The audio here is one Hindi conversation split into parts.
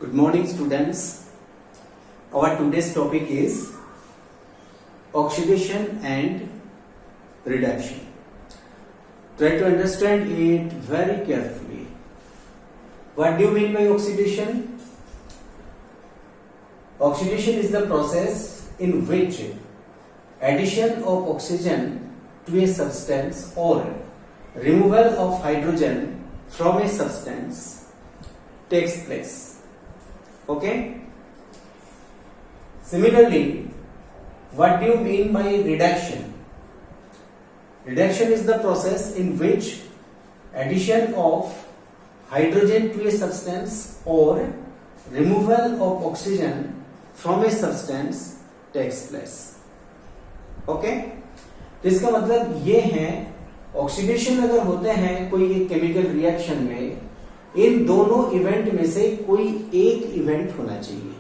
Good morning, students. Our today's topic is oxidation and reduction. Try to understand it very carefully. What do you mean by oxidation? Oxidation is the process in which addition of oxygen to a substance or removal of hydrogen from a substance takes place. Okay? Similarly, what do you mean by reduction? Reduction is the process in which addition of hydrogen to a substance or removal of oxygen from a substance takes place. Okay? तो इसका मतलब ये है, ऑक्सीडेशन अगर होते हैं कोई एक केमिकल रिएक्शन में, इन दोनों इवेंट में से कोई एक इवेंट होना चाहिए.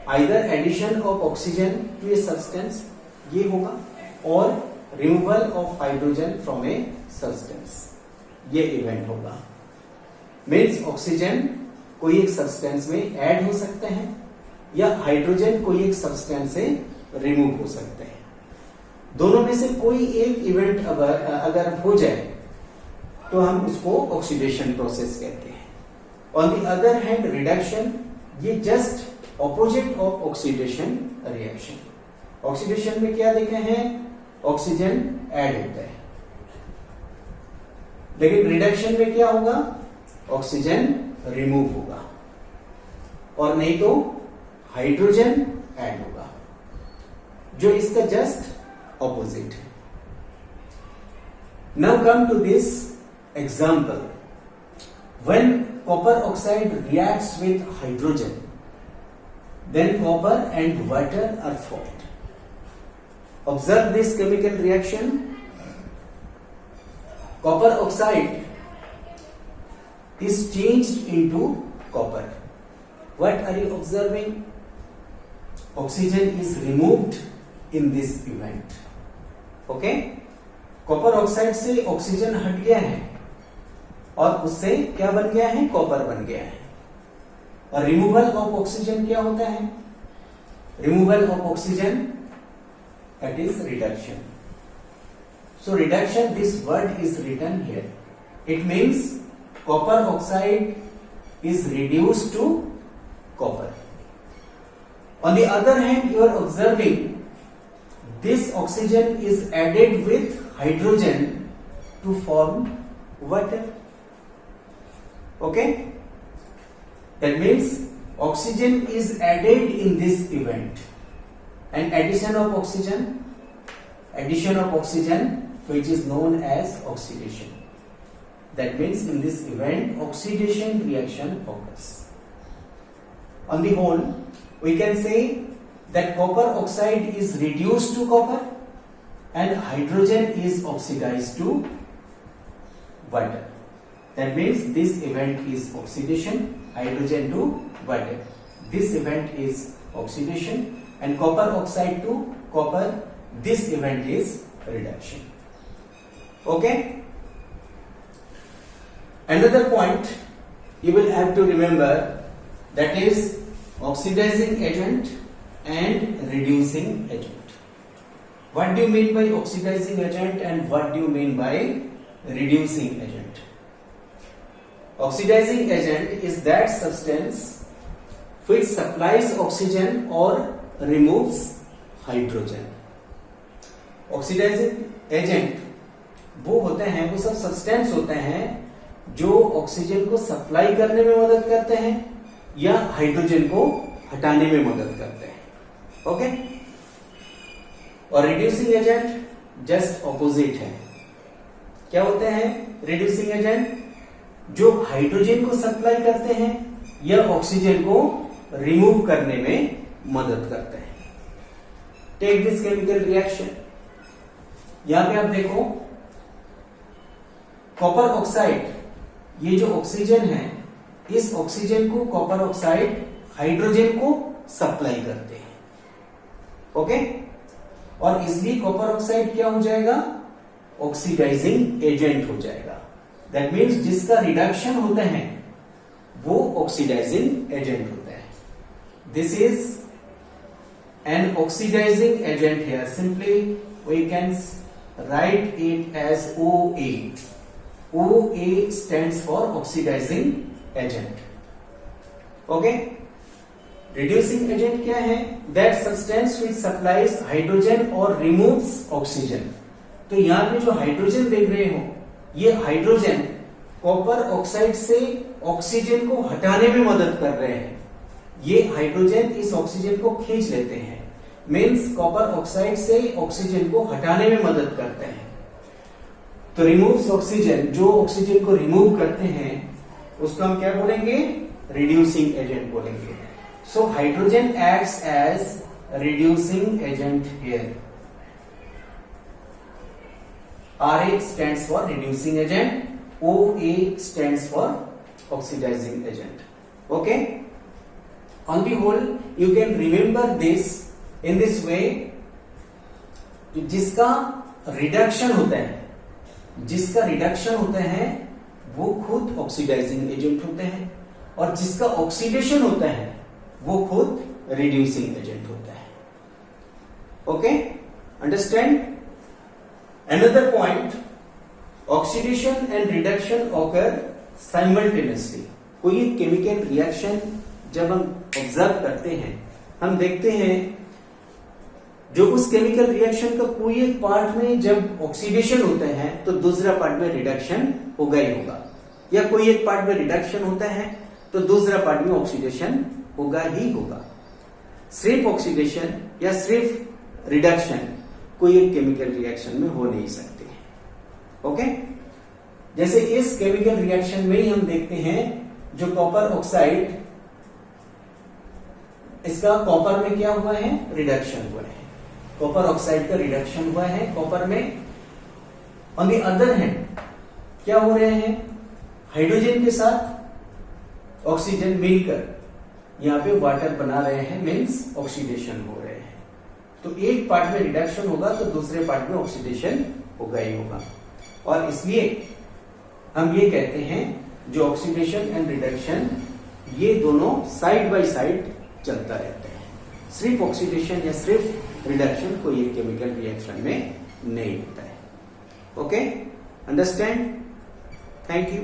Either addition of oxygen to a substance ये होगा, और removal of hydrogen from a substance ये इवेंट होगा. मीन्स ऑक्सीजन कोई एक सब्सटेंस में ऐड हो सकते हैं या हाइड्रोजन कोई एक सब्सटेंस से रिमूव हो सकते हैं. दोनों में से कोई एक इवेंट अगर हो जाए तो हम उसको ऑक्सीडेशन प्रोसेस कहते हैं. On the other hand reduction ये just opposite of oxidation reaction. Oxidation में क्या देखे हैं, ऑक्सीजन ऐड होता है, लेकिन रिडक्शन में क्या होगा, ऑक्सीजन रिमूव होगा, और नहीं तो हाइड्रोजन ऐड होगा, जो इसका जस्ट ऑपोजिट है. Now come to this example. When copper oxide reacts with hydrogen, then copper and water are formed. Observe this chemical reaction. Copper oxide is changed into copper. What are you observing? Oxygen is removed in this event. Okay? Copper oxide से ऑक्सीजन हट गया है और उससे क्या बन गया है, कॉपर बन गया है. और रिमूवल ऑफ ऑक्सीजन क्या होता है, removal of oxygen that is reduction. So reduction, this word is written here. It means copper oxide is reduced to copper. On the other hand you are observing this oxygen is added with hydrogen to form water. Okay? That means oxygen is added in this event, and addition of oxygen which is known as oxidation. That means in this event oxidation reaction occurs. On the whole, we can say that copper oxide is reduced to copper and hydrogen is oxidized to water. That means this event is oxidation, hydrogen to water. This event is oxidation, and copper oxide to copper, this event is reduction. Okay? Another point you will have to remember, that is oxidizing agent and reducing agent. What do you mean by oxidizing agent and what do you mean by reducing agent? Oxidizing agent is that substance which supplies oxygen or removes hydrogen. Oxidizing agent वो होते हैं, वो सब सब्सटेंस होते हैं जो ऑक्सीजन को सप्लाई करने में मदद करते हैं या हाइड्रोजन को हटाने में मदद करते हैं. ओके? और रिड्यूसिंग एजेंट जस्ट ऑपोजिट है. क्या होते हैं रिड्यूसिंग एजेंट, जो हाइड्रोजन को सप्लाई करते हैं या ऑक्सीजन को रिमूव करने में मदद करते हैं. Take this chemical reaction. यहां पे आप देखो, कॉपर ऑक्साइड, ये जो ऑक्सीजन है, इस ऑक्सीजन को कॉपर ऑक्साइड हाइड्रोजन को सप्लाई करते हैं. ओके? और इसलिए कॉपर ऑक्साइड क्या हो जाएगा, ऑक्सीडाइजिंग एजेंट हो जाएगा. दैट मीन्स जिसका रिडक्शन होता है वो ऑक्सीडाइजिंग एजेंट होता है. This is an oxidizing agent here. Simply we can write it as OA. OA stands for oxidizing agent. Okay? Reducing agent क्या है? That substance which supplies hydrogen or removes oxygen. तो यहाँ पे जो हाइड्रोजन देख रहे हो, ये हाइड्रोजन कॉपर ऑक्साइड से ऑक्सीजन को हटाने में मदद कर रहे हैं. ये हाइड्रोजन इस ऑक्सीजन को खींच लेते हैं, मीन्स कॉपर ऑक्साइड से ऑक्सीजन को हटाने में मदद करते हैं. तो रिमूव्स ऑक्सीजन, जो ऑक्सीजन को रिमूव करते हैं उसको हम क्या बोलेंगे? रिड्यूसिंग एजेंट बोलेंगे. So hydrogen acts as reducing agent here. RA stands for reducing agent, OA stands for oxidizing agent. Okay? On the whole, you can remember this in this way. जिसका रिडक्शन होता है वो खुद ऑक्सीडाइजिंग एजेंट होते हैं, और जिसका ऑक्सीडेशन होता है वो खुद रिड्यूसिंग एजेंट होता है. Okay, understand? Another point, oxidation and reduction occur simultaneously. कोई एक केमिकल रिएक्शन जब हम ऑब्जर्व करते हैं, हम देखते हैं जो उस केमिकल रिएक्शन का कोई एक पार्ट में जब ऑक्सीडेशन होता है तो दूसरा पार्ट में रिडक्शन होगा ही होगा, या कोई एक पार्ट में रिडक्शन होता है तो दूसरा पार्ट में ऑक्सीडेशन होगा ही होगा. सिर्फ ऑक्सीडेशन या सिर्फ रिडक्शन कोई एक केमिकल रिएक्शन में हो नहीं सकते. ओके, जैसे इस केमिकल रिएक्शन में ही हम देखते हैं जो कॉपर ऑक्साइड, इसका कॉपर में क्या हुआ है? रिडक्शन हुआ है. कॉपर ऑक्साइड का रिडक्शन हुआ है कॉपर में. ऑन द अदर हैंड क्या हो रहे हैं? हाइड्रोजन के साथ ऑक्सीजन मिलकर यहां पे वाटर बना रहे हैं, मीन्स ऑक्सीडेशन हो रहे हैं. तो एक पार्ट में रिडक्शन होगा तो दूसरे पार्ट में ऑक्सीडेशन होगा ही होगा. और इसलिए हम ये कहते हैं जो ऑक्सीडेशन एंड रिडक्शन ये दोनों साइड बाय साइड चलता रहता है. सिर्फ ऑक्सीडेशन या सिर्फ रिडक्शन कोई एक केमिकल रिएक्शन में नहीं होता है. Okay, understand? Thank you.